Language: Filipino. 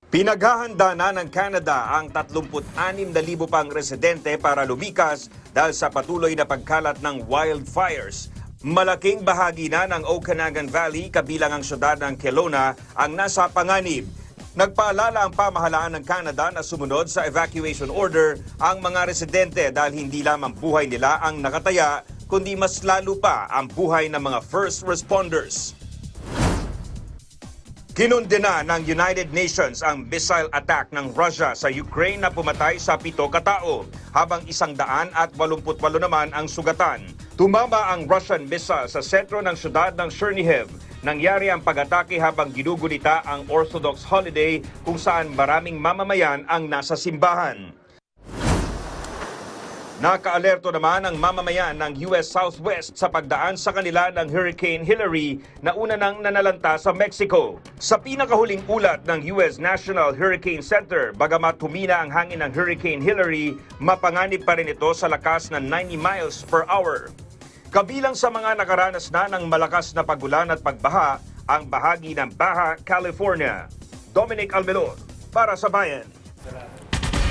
Pinaghahanda na ng Canada ang 36,000 pang residente para lumikas dahil sa patuloy na pagkalat ng wildfires. Malaking bahagi na ng Okanagan Valley kabilang ang syudad ng Kelowna ang nasa panganib. Nagpaalala ang pamahalaan ng Canada na sumunod sa evacuation order ang mga residente dahil hindi lamang buhay nila ang nakataya kundi mas lalo pa ang buhay ng mga first responders. Kinundena ng United Nations ang missile attack ng Russia sa Ukraine na pumatay sa 7 katao, habang 188 naman ang sugatan. Tumama ang Russian missile sa sentro ng syudad ng Chernihiv. Nangyari ang pag-atake habang ginugunita ang Orthodox holiday kung saan maraming mamamayan ang nasa simbahan. Nakaalerto naman ang mamamayan ng US Southwest sa pagdaan sa kanila ng Hurricane Hilary na una nang nanalanta sa Mexico. Sa pinakahuling ulat ng US National Hurricane Center, bagamat humina ang hangin ng Hurricane Hilary, mapanganib pa rin ito sa lakas na 90 miles per hour. Kabilang sa mga nakaranas na ng malakas na pagulan at pagbaha, ang bahagi ng Baja California. Dominic Almelon, para sa Bayan.